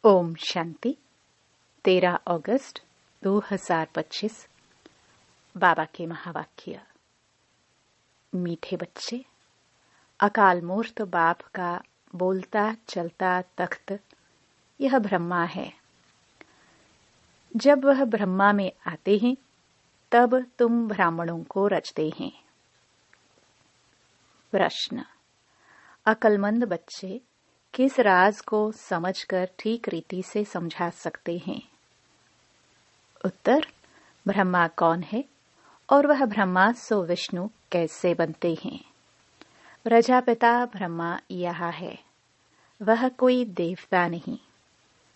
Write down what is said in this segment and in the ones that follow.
ओम शांति। 13 अगस्त 2025। बाबा के महावाक्य। मीठे बच्चे, अकाल मूर्त बाप का बोलता चलता तख्त यह ब्रह्मा है। जब वह ब्रह्मा में आते हैं तब तुम ब्राह्मणों को रचते हैं। प्रश्न: अक्लमंद बच्चे किस राज को समझकर ठीक रीति से समझा सकते हैं? उत्तर: ब्रह्मा कौन है और वह ब्रह्मा सो विष्णु कैसे बनते हैं? प्रजापिता ब्रह्मा यहाँ है, वह कोई देवता नहीं।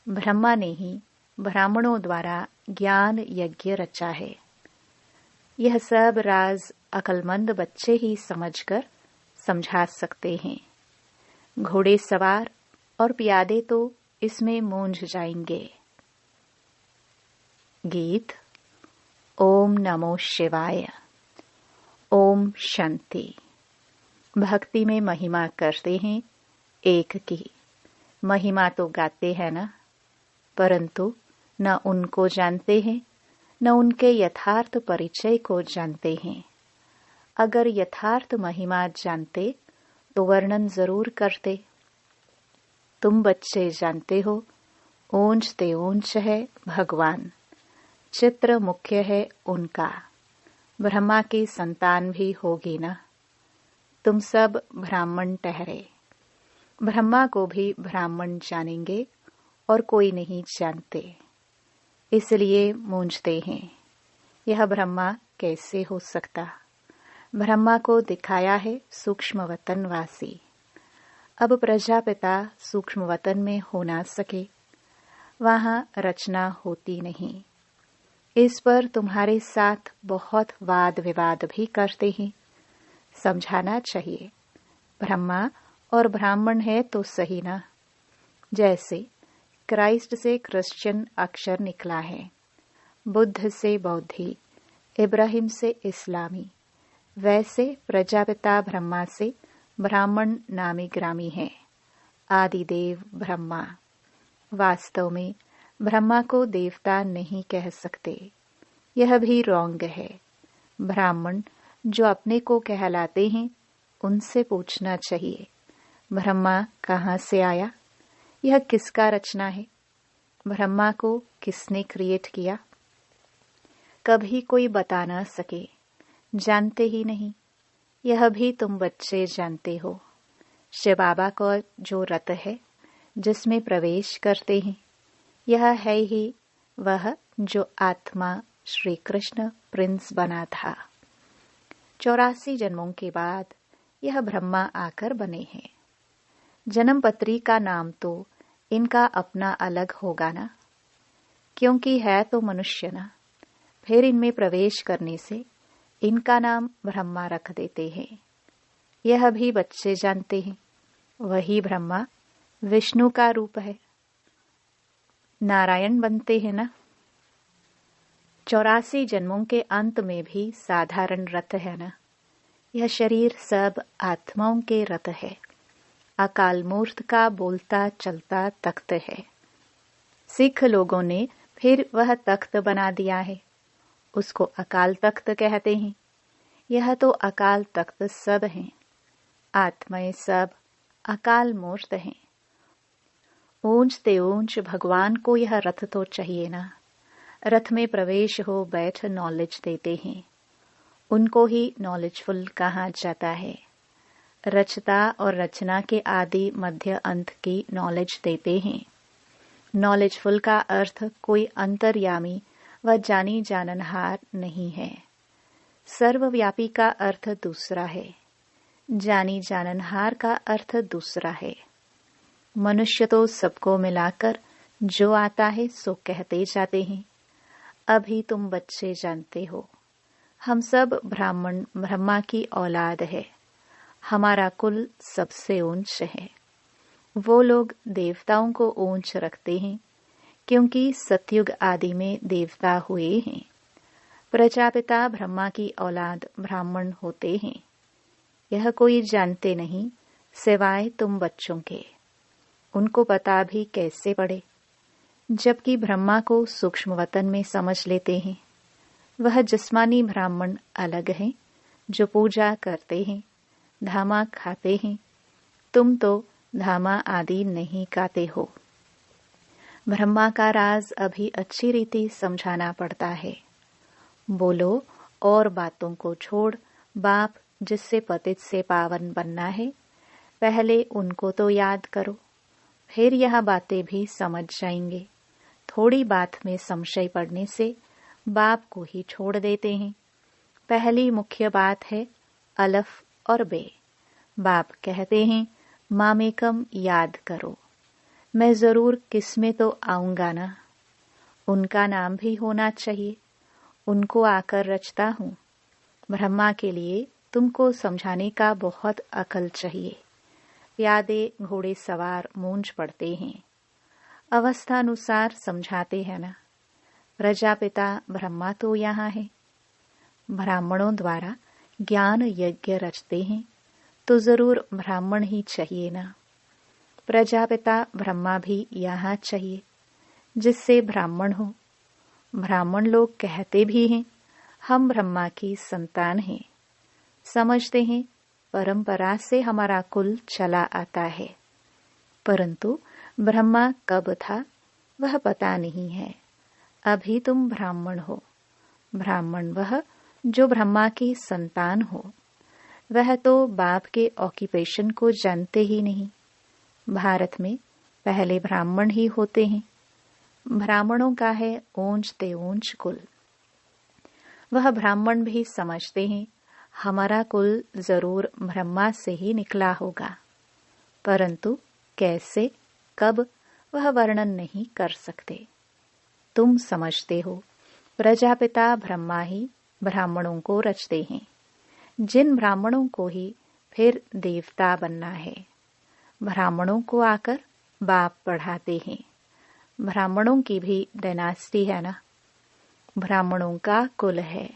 ब्रह्मा ने ही ब्राह्मणों द्वारा ज्ञान यज्ञ रचा है। यह सब राज अक्लमंद बच्चे ही समझकर समझा सकते हैं। घोड़े सवार और प्यादे तो इसमें मूंझ जाएंगे। गीत। ओम नमो शिवाय। ओम शांति। भक्ति में महिमा करते हैं एक की। महिमा तो गाते हैं ना, परंतु न उनको जानते हैं न उनके यथार्थ परिचय को जानते हैं। अगर यथार्थ महिमा जानते तो वर्णन जरूर करते। तुम बच्चे जानते हो, ऊंच ते ऊंच है भगवान, चित्र मुख्य है उनका। ब्रह्मा की संतान भी होगी ना। तुम सब ब्राह्मण ठहरे। ब्रह्मा को भी ब्राह्मण जानेंगे और कोई नहीं जानते, इसलिए मूंझते हैं। यह ब्रह्मा कैसे हो सकता? ब्रह्मा को दिखाया है सूक्ष्म वतन वासी। अब प्रजापिता सूक्ष्म वतन में हो ना सके, वहां रचना होती नहीं। इस पर तुम्हारे साथ बहुत वाद विवाद भी करते हैं। समझाना चाहिए, ब्रह्मा और ब्राह्मण है तो सही ना। जैसे क्राइस्ट से क्रिश्चियन अक्षर निकला है, बुद्ध से बौद्धि, इब्राहिम से इस्लामी, वैसे प्रजापिता ब्रह्मा से ब्राह्मण नामी ग्रामी है। आदिदेव ब्रह्मा। वास्तव में ब्रह्मा को देवता नहीं कह सकते, यह भी रॉन्ग है। ब्राह्मण जो अपने को कहलाते हैं उनसे पूछना चाहिए, ब्रह्मा कहाँ से आया? यह किसका रचना है? ब्रह्मा को किसने क्रिएट किया? कभी कोई बता ना सके, जानते ही नहीं। यह भी तुम बच्चे जानते हो। शिव बाबा का जो रथ है जिसमें प्रवेश करते हैं, यह है ही वह जो आत्मा श्री कृष्ण प्रिंस बना था। 84 जन्मों के बाद यह ब्रह्मा आकर बने हैं। जन्म पत्री का नाम तो इनका अपना अलग होगा ना, क्योंकि है तो मनुष्य ना। फिर इनमें प्रवेश करने से इनका नाम ब्रह्मा रख देते हैं। यह भी बच्चे जानते हैं, वही ब्रह्मा विष्णु का रूप है। नारायण बनते हैं ना। 84 जन्मों के अंत में भी साधारण रथ है ना। यह शरीर सब आत्माओं के रथ है। अकाल मूर्त का बोलता चलता तख्त है। सिख लोगों ने फिर वह तख्त बना दिया है, उसको अकाल तख्त कहते हैं। यह तो अकाल तख्त सब हैं। आत्माएं सब अकाल मूर्त हैं। ऊंच ते ऊंच भगवान को यह रथ तो चाहिए ना। रथ में प्रवेश हो बैठ नॉलेज देते हैं, उनको ही नॉलेजफुल कहा जाता है। रचता और रचना के आदि मध्य अंत की नॉलेज देते हैं। नॉलेजफुल का अर्थ कोई अंतर्यामी व जानी जाननहार नहीं है। सर्वव्यापी का अर्थ दूसरा है, जानी जाननहार का अर्थ दूसरा है। मनुष्य तो सबको मिलाकर जो आता है सो कहते जाते हैं। अभी तुम बच्चे जानते हो, हम सब ब्राह्मण ब्रह्मा की औलाद है। हमारा कुल सबसे ऊंच है। वो लोग देवताओं को ऊंच रखते हैं, क्योंकि सतयुग आदि में देवता हुए हैं। प्रजापिता ब्रह्मा की औलाद ब्राह्मण होते हैं। यह कोई जानते नहीं सिवाय तुम बच्चों के। उनको पता भी कैसे पड़े? जबकि ब्रह्मा को सूक्ष्म वतन में समझ लेते हैं। वह जिस्मानी ब्राह्मण अलग हैं, जो पूजा करते हैं, धामा खाते हैं। तुम तो धामा आदि नहीं खाते हो। ब्रह्मा का राज अभी अच्छी रीति समझाना पड़ता है। बोलो और बातों को छोड़ बाप जिससे पतित से पावन बनना है, पहले उनको तो याद करो, फिर यह बातें भी समझ जाएंगे। थोड़ी बात में संशय पड़ने से बाप को ही छोड़ देते हैं। पहली मुख्य बात है अलफ और बे। बाप कहते हैं मामेकम याद करो। मैं जरूर किसमें तो आऊंगा ना। उनका नाम भी होना चाहिए। उनको आकर रचता हूँ। ब्रह्मा के लिए तुमको समझाने का बहुत अकल चाहिए। प्यादे घोड़े सवार मूंझ पड़ते हैं। अवस्थानुसार समझाते हैं ना। प्रजापिता ब्रह्मा तो यहाँ है। ब्राह्मणों द्वारा ज्ञान यज्ञ रचते हैं तो जरूर ब्राह्मण ही चाहिए ना। प्रजापिता ब्रह्मा भी यहाँ चाहिए, जिससे ब्राह्मण हो। ब्राह्मण लोग कहते भी हैं हम ब्रह्मा की संतान हैं। समझते हैं परंपरा से हमारा कुल चला आता है, परंतु ब्रह्मा कब था वह पता नहीं है। अभी तुम ब्राह्मण हो। ब्राह्मण वह जो ब्रह्मा की संतान हो। वह तो बाप के ऑक्यूपेशन को जानते ही नहीं। भारत में पहले ब्राह्मण ही होते हैं। ब्राह्मणों का है ऊंच ते ऊंच कुल। वह ब्राह्मण भी समझते हैं हमारा कुल जरूर ब्रह्मा से ही निकला होगा, परंतु कैसे कब वह वर्णन नहीं कर सकते। तुम समझते हो प्रजापिता ब्रह्मा ही ब्राह्मणों को रचते हैं, जिन ब्राह्मणों को ही फिर देवता बनना है। ब्राह्मणों को आकर बाप पढ़ाते हैं। ब्राह्मणों की भी डायनास्टी है ना। ब्राह्मणों का कुल है।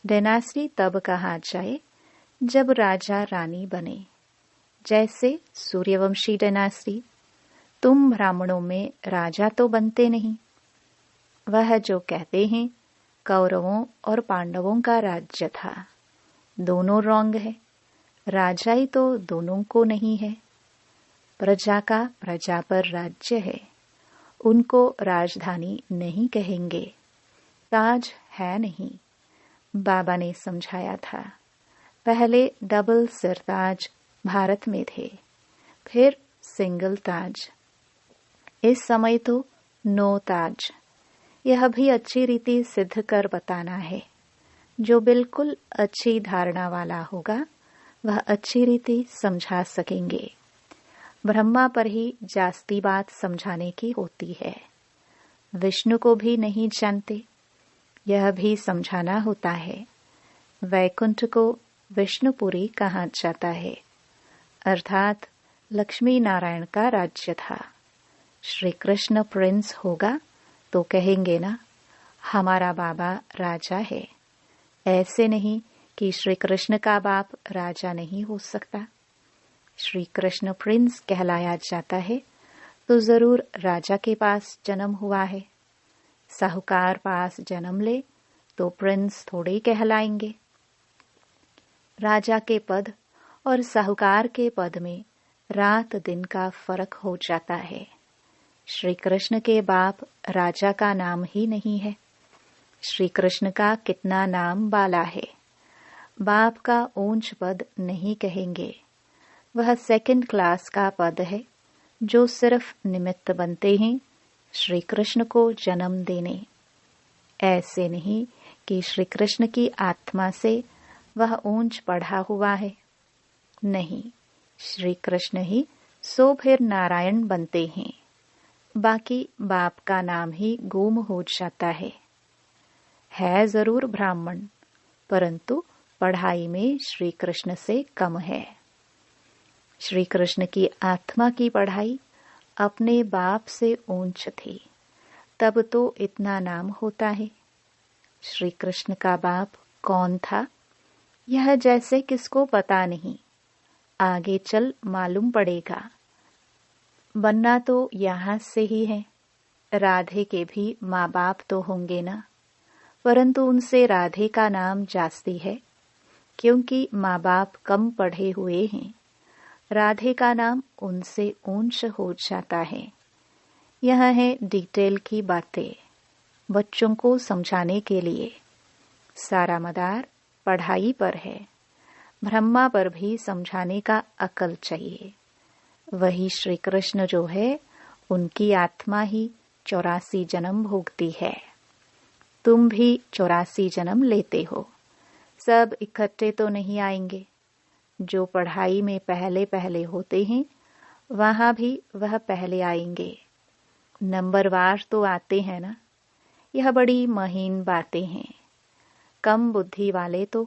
डायनास्टी तब कहा जाए जब राजा रानी बने, जैसे सूर्यवंशी डायनास्टी। तुम ब्राह्मणों में राजा तो बनते नहीं। वह जो कहते हैं कौरवों और पांडवों का राज्य था, दोनों रॉन्ग है। राजा ही तो दोनों को नहीं है। प्रजा का प्रजा पर राज्य है। उनको राजधानी नहीं कहेंगे। ताज है नहीं। बाबा ने समझाया था। पहले डबल सिरताज भारत में थे, फिर सिंगल ताज। इस समय तो नो ताज। यह भी अच्छी रीति सिद्ध कर बताना है। जो बिल्कुल अच्छी धारणा वाला होगा वह अच्छी रीति समझा सकेंगे। ब्रह्मा पर ही जास्ती बात समझाने की होती है। विष्णु को भी नहीं जानते, यह भी समझाना होता है। वैकुंठ को विष्णुपुरी कहा जाता है, अर्थात लक्ष्मी नारायण का राज्य था। श्री कृष्ण प्रिंस होगा तो कहेंगे ना हमारा बाबा राजा है। ऐसे नहीं कि श्री कृष्ण का बाप राजा नहीं हो सकता। श्री कृष्ण प्रिंस कहलाया जाता है तो जरूर राजा के पास जन्म हुआ है। साहूकार पास जन्म ले तो प्रिंस थोड़े ही कहलाएंगे। राजा के पद और साहूकार के पद में रात दिन का फर्क हो जाता है। श्री कृष्ण के बाप राजा का नाम ही नहीं है। श्री कृष्ण का कितना नाम बाला है। बाप का ऊंच पद नहीं कहेंगे। वह सेकंड क्लास का पद है, जो सिर्फ निमित्त बनते हैं श्री कृष्ण को जन्म देने। ऐसे नहीं कि श्री कृष्ण की आत्मा से वह ऊंच पढ़ा हुआ है। नहीं, श्री कृष्ण ही सो फिर नारायण बनते हैं। बाकी बाप का नाम ही गुम हो जाता है जरूर ब्राह्मण, परंतु पढ़ाई में श्री कृष्ण से कम है। श्री कृष्ण की आत्मा की पढ़ाई अपने बाप से ऊंच थी, तब तो इतना नाम होता है। श्री कृष्ण का बाप कौन था, यह जैसे किसको पता नहीं। आगे चल मालूम पड़ेगा। बनना तो यहाँ से ही है। राधे के भी माँ बाप तो होंगे ना, परंतु उनसे राधे का नाम जास्ती है क्योंकि माँ बाप कम पढ़े हुए हैं। राधे का नाम उनसे ऊंच हो जाता है। यह है डिटेल की बातें बच्चों को समझाने के लिए। सारा मदार पढ़ाई पर है, ब्रह्मा पर भी समझाने का अकल चाहिए। वही श्री कृष्ण जो है उनकी आत्मा ही 84 जन्म भोगती है। तुम भी 84 जन्म लेते हो। सब इकट्ठे तो नहीं आएंगे। जो पढ़ाई में पहले पहले होते हैं वहां भी वह पहले आएंगे। नंबरवार तो आते हैं ना। यह बड़ी महीन बातें हैं। कम बुद्धि वाले तो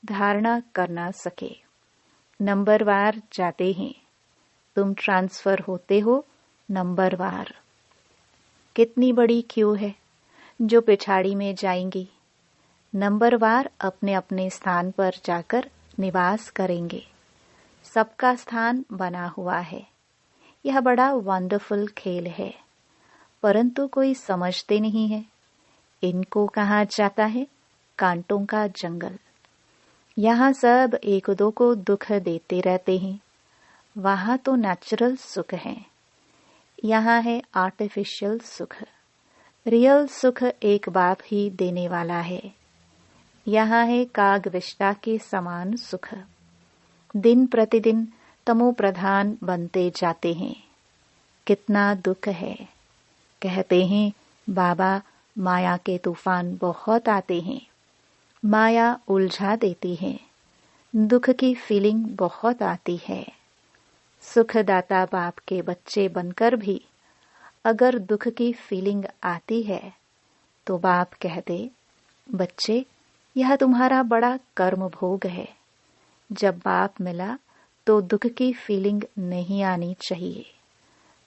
धारणा कर ना सके। नंबरवार जाते हैं। तुम ट्रांसफर होते हो नंबरवार। कितनी बड़ी क्यू है जो पिछाड़ी में जाएंगी। नंबरवार अपने अपने स्थान पर जाकर निवास करेंगे। सबका स्थान बना हुआ है। यह बड़ा वंडरफुल खेल है, परंतु कोई समझते नहीं है। इनको कहा जाता है कांटों का जंगल। यहाँ सब एक दो को दुख देते रहते हैं। वहां तो नेचुरल सुख है, यहाँ है आर्टिफिशियल सुख। रियल सुख एक बाप ही देने वाला है। यहाँ है कागविष्टा के समान सुख। दिन प्रतिदिन तमो प्रधान बनते जाते हैं। कितना दुख है। कहते हैं बाबा माया के तूफान बहुत आते हैं। माया उलझा देती है। दुख की फीलिंग बहुत आती है। सुखदाता बाप के बच्चे बनकर भी अगर दुख की फीलिंग आती है तो बाप कहते, बच्चे यह तुम्हारा बड़ा कर्म भोग है। जब बाप मिला तो दुख की फीलिंग नहीं आनी चाहिए।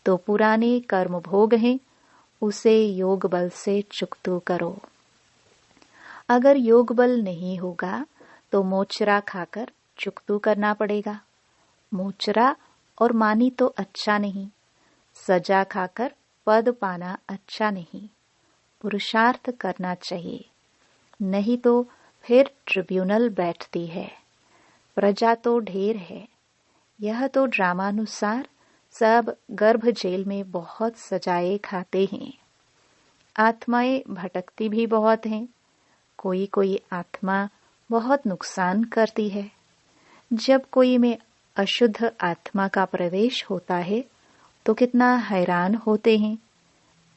तो पुराने कर्म भोग हैं, उसे योग बल से चुकतू करो। अगर योग बल नहीं होगा तो मोचरा खाकर चुकतू करना पड़ेगा। मोचरा और मानी तो अच्छा नहीं। सजा खाकर पद पाना अच्छा नहीं। पुरुषार्थ करना चाहिए, नहीं तो फिर ट्रिब्यूनल बैठती है। प्रजा तो ढेर है। यह तो ड्रामानुसार सब गर्भ जेल में बहुत सजाए खाते हैं। आत्माएं भटकती भी बहुत हैं। कोई कोई आत्मा बहुत नुकसान करती है। जब कोई में अशुद्ध आत्मा का प्रवेश होता है तो कितना हैरान होते हैं।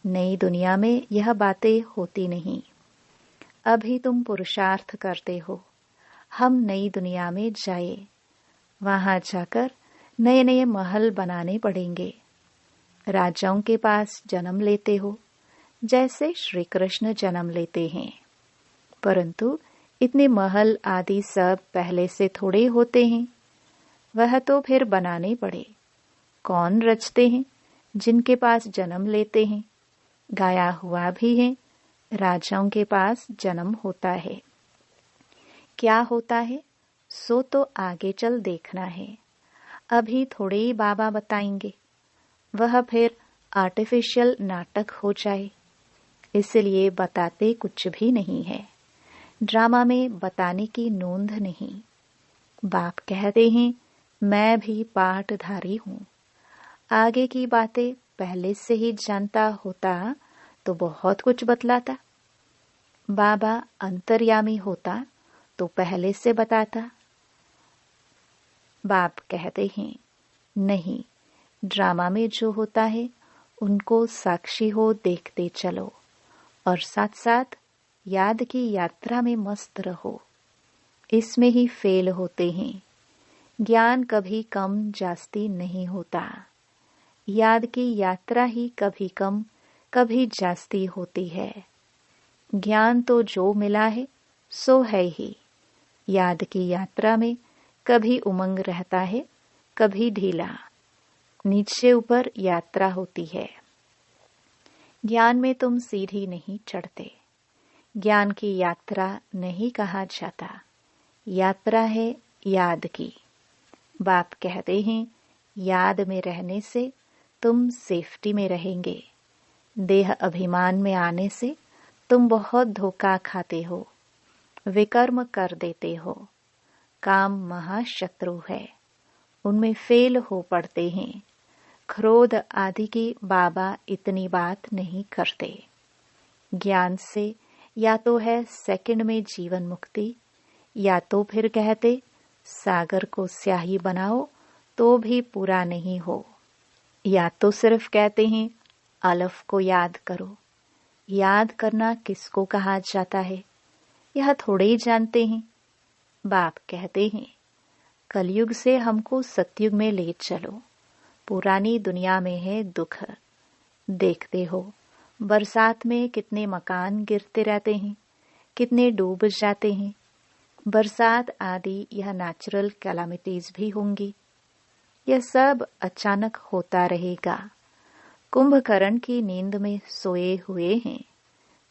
नई दुनिया में यह बातें होती नहीं। अभी तुम पुरुषार्थ करते हो। हम नई दुनिया में जाए, वहां जाकर नए नए महल बनाने पड़ेंगे। राजाओं के पास जन्म लेते हो जैसे श्री कृष्ण जन्म लेते हैं, परंतु इतने महल आदि सब पहले से थोड़े होते हैं। वह तो फिर बनाने पड़े। कौन रचते हैं? जिनके पास जन्म लेते हैं। गाया हुआ भी है, राजाओं के पास जन्म होता है। क्या होता है सो तो आगे चल देखना है। अभी थोड़े ही बाबा बताएंगे। वह फिर आर्टिफिशियल नाटक हो जाए, इसलिए बताते कुछ भी नहीं है। ड्रामा में बताने की नोंद नहीं। बाप कहते हैं मैं भी पाठधारी हूँ। आगे की बातें पहले से ही जानता होता तो बहुत कुछ बतलाता। बाबा अंतर्यामी होता तो पहले से बताता। बाप कहते हैं नहीं, ड्रामा में जो होता है उनको साक्षी हो देखते चलो और साथ साथ याद की यात्रा में मस्त रहो। इसमें ही फेल होते हैं। ज्ञान कभी कम जास्ती नहीं होता। याद की यात्रा ही कभी कम कभी जास्ती होती है। ज्ञान तो जो मिला है सो है ही। याद की यात्रा में कभी उमंग रहता है, कभी ढीला। नीचे ऊपर यात्रा होती है। ज्ञान में तुम सीढ़ी नहीं चढ़ते। ज्ञान की यात्रा नहीं कहा जाता। यात्रा है याद की। बाप कहते हैं याद में रहने से तुम सेफ्टी में रहेंगे। देह अभिमान में आने से तुम बहुत धोखा खाते हो, विकर्म कर देते हो। काम महाशत्रु है, उनमें फेल हो पड़ते हैं। क्रोध आदि की बाबा इतनी बात नहीं करते। ज्ञान से या तो है सेकंड में जीवन मुक्ति, या तो फिर कहते सागर को स्याही बनाओ तो भी पूरा नहीं हो, या तो सिर्फ कहते हैं अलफ को याद करो। याद करना किसको कहा जाता है, यह थोड़े ही जानते हैं। बाप कहते हैं कलयुग से हमको सतयुग में ले चलो। पुरानी दुनिया में है दुख। देखते हो बरसात में कितने मकान गिरते रहते हैं, कितने डूब जाते हैं। बरसात आदि यह नेचुरल कैलामिटीज भी होंगी। यह सब अचानक होता रहेगा। कुंभकर्ण की नींद में सोए हुए हैं।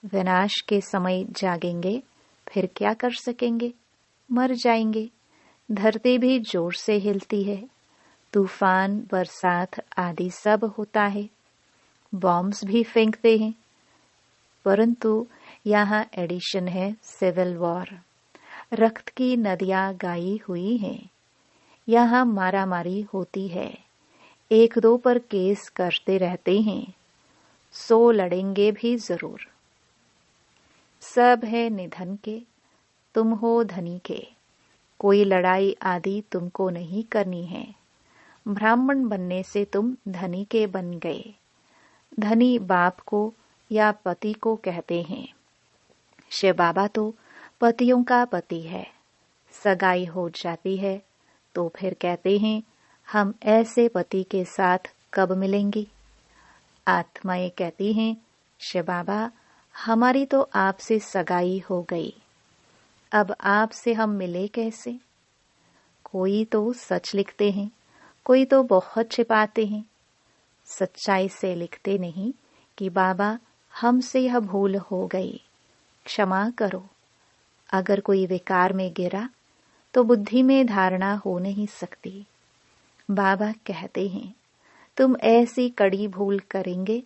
विनाश के समय जागेंगे, फिर क्या कर सकेंगे, मर जाएंगे। धरती भी जोर से हिलती है। तूफान, बरसात आदि सब होता है। बॉम्ब्स भी फेंकते हैं। परंतु यहाँ एडिशन है सिविल वॉर। रक्त की नदियां गाई हुई हैं। यहाँ मारामारी होती है। एक दो पर केस करते रहते हैं। 100 लड़ेंगे भी जरूर। सब है निधन के, तुम हो धनी के। कोई लड़ाई आदि तुमको नहीं करनी है। ब्राह्मण बनने से तुम धनी के बन गए। धनी बाप को या पति को कहते हैं। शिव बाबा तो पतियों का पति है। सगाई हो जाती है तो फिर कहते हैं हम ऐसे पति के साथ कब मिलेंगी। आत्माएं कहती हैं शिव बाबा हमारी तो आपसे सगाई हो गई, अब आपसे हम मिले कैसे। कोई तो सच लिखते हैं, कोई तो बहुत छिपाते हैं। सच्चाई से लिखते नहीं कि बाबा हमसे यह भूल हो गई, क्षमा करो। अगर कोई विकार में गिरा तो बुद्धि में धारणा हो नहीं सकती। बाबा कहते हैं तुम ऐसी कड़ी भूल करेंगे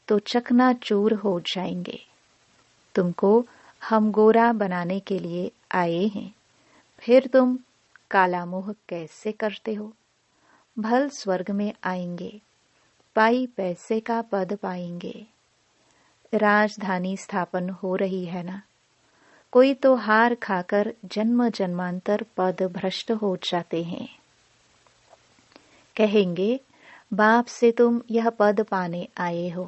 तो चकनाचूर हो जाएंगे। तुमको हम गोरा बनाने के लिए आए हैं, फिर तुम काला मोह कैसे करते हो। भल स्वर्ग में आएंगे, पाई पैसे का पद पाएंगे। राजधानी स्थापन हो रही है ना। कोई तो हार खाकर जन्म जन्मांतर पद भ्रष्ट हो जाते हैं। कहेंगे बाप से तुम यह पद पाने आए हो।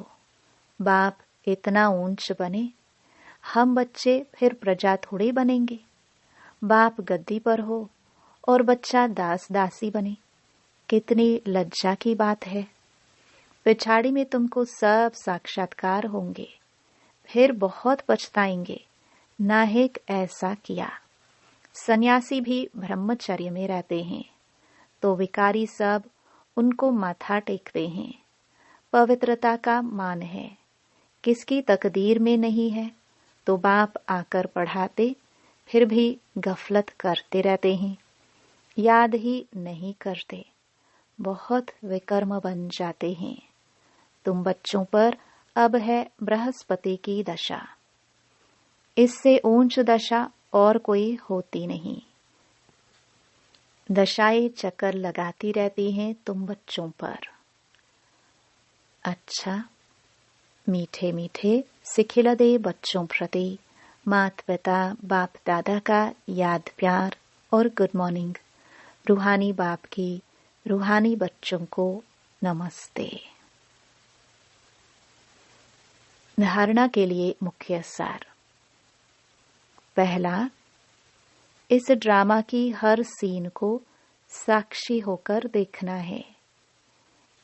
बाप इतना ऊंच बने, हम बच्चे फिर प्रजा थोड़े बनेंगे। बाप गद्दी पर हो और बच्चा दास दासी बने, कितनी लज्जा की बात है। पिछाड़ी में तुमको सब साक्षात्कार होंगे, फिर बहुत पछताएंगे नाहिक ऐसा किया। सन्यासी भी ब्रह्मचर्य में रहते हैं तो विकारी सब उनको माथा टेकते हैं। पवित्रता का मान है, किसकी तकदीर में नहीं है तो बाप आकर पढ़ाते, फिर भी गफलत करते रहते हैं, याद ही नहीं करते, बहुत विकर्म बन जाते हैं। तुम बच्चों पर अब है बृहस्पति की दशा, इससे ऊंच दशा और कोई होती नहीं। दशाएं चक्कर लगाती रहती हैं तुम बच्चों पर। अच्छा, मीठे मीठे सिखिला दे बच्चों प्रति माता पिता बाप दादा का याद प्यार और गुड मॉर्निंग। रूहानी बाप की रूहानी बच्चों को नमस्ते। धारणा के लिए मुख्य सार। पहला, इस ड्रामा की हर सीन को साक्षी होकर देखना है।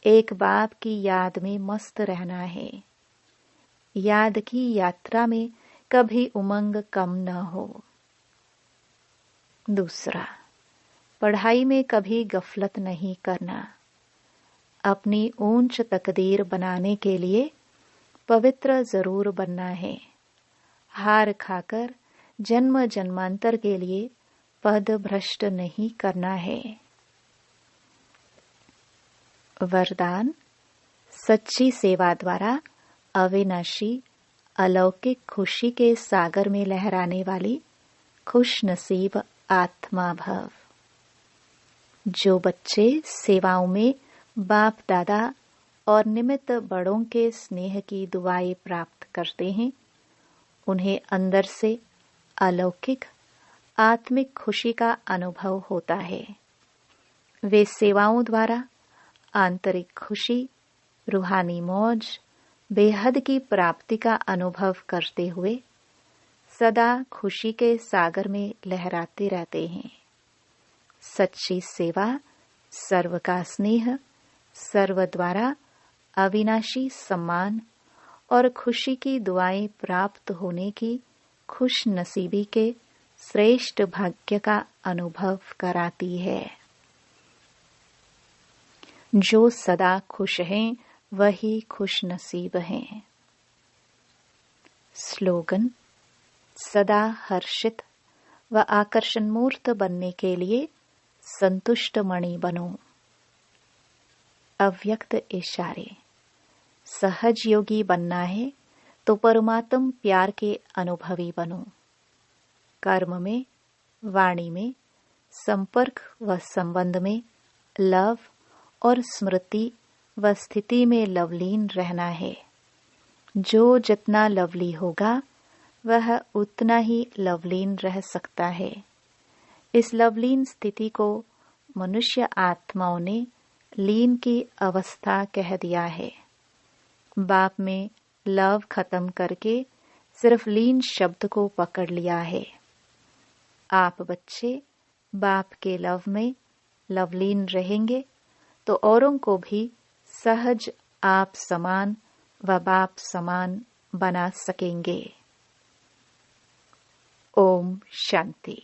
एक बाप की याद में मस्त रहना है। याद की यात्रा में कभी उमंग कम न हो। दूसरा, पढ़ाई में कभी गफलत नहीं करना। अपनी ऊंच तकदीर बनाने के लिए पवित्र जरूर बनना है। हार खाकर जन्म जन्मांतर के लिए पद भ्रष्ट नहीं करना है। वरदान, सच्ची सेवा द्वारा अविनाशी अलौकिक खुशी के सागर में लहराने वाली खुश नसीब आत्मा भव। जो बच्चे सेवाओं में बाप दादा और निमित्त बड़ों के स्नेह की दुआएं प्राप्त करते हैं, उन्हें अंदर से अलौकिक आत्मिक खुशी का अनुभव होता है। वे सेवाओं द्वारा आंतरिक खुशी, रूहानी मौज, बेहद की प्राप्ति का अनुभव करते हुए सदा खुशी के सागर में लहराते रहते हैं। सच्ची सेवा, सर्व का स्नेह, सर्व द्वारा अविनाशी सम्मान और खुशी की दुआएं प्राप्त होने की खुश नसीबी के श्रेष्ठ भाग्य का अनुभव कराती है। जो सदा खुश हैं वही खुश नसीब हैं। स्लोगन: सदा हर्षित व आकर्षण मूर्त बनने के लिए संतुष्ट मणि बनो। अव्यक्त इशारे: सहज योगी बनना है तो परमात्म प्यार के अनुभवी बनो। कर्म में, वाणी में, संपर्क व संबंध में लव और स्मृति व स्थिति में लवलीन रहना है। जो जितना लवली होगा वह उतना ही लवलीन रह सकता है। इस लवलीन स्थिति को मनुष्य आत्माओं ने लीन की अवस्था कह दिया है। बाप में लव खत्म करके सिर्फ लीन शब्द को पकड़ लिया है। आप बच्चे बाप के लव में लवलीन रहेंगे तो औरों को भी सहज आप समान व बाप समान बना सकेंगे। ओम शांति।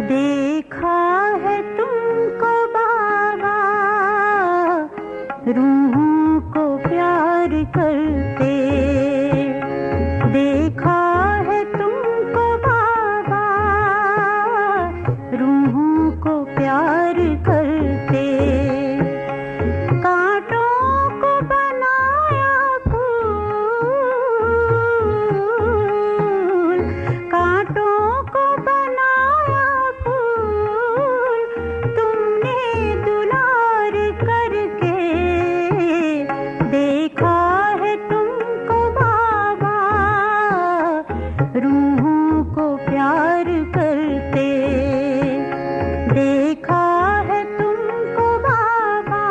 देखा है तुमको बाबा रूहों को प्यार करते, देखा है तुमको बाबा रूहों को प्यार करते। कांटों को बनाया फूल, कांटों को बनाया फूल, तुमने दुलार करके देखा है तुमको बाबा रूहों को प्यार करते। देखा है तुमको बाबा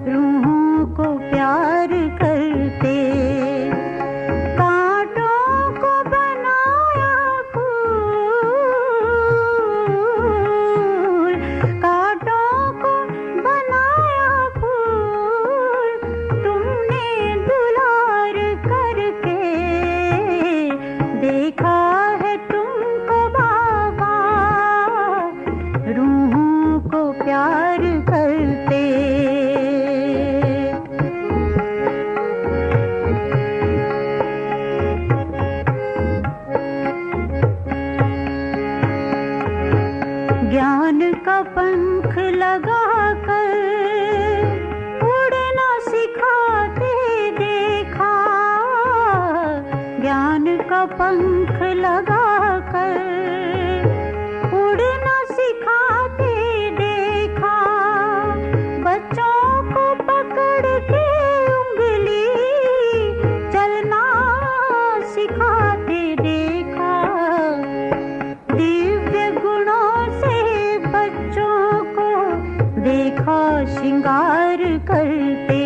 रूहों को प्यार करते। कांटों को बनाया फूल, कांटों को बनाया फूल, तुमने दुलार करके देखा है तुमको बाबा रूहों को प्यार करते। ज्ञान का पंख लगाकर उड़ना सिखाते देखा, ज्ञान का पंख लगाकर उड़ना सिखाते देखा। बच्चों को पकड़ के उंगली चलना सिखाते देखा। दिव्य गुणों से बच्चों को देखा श्रृंगार करते।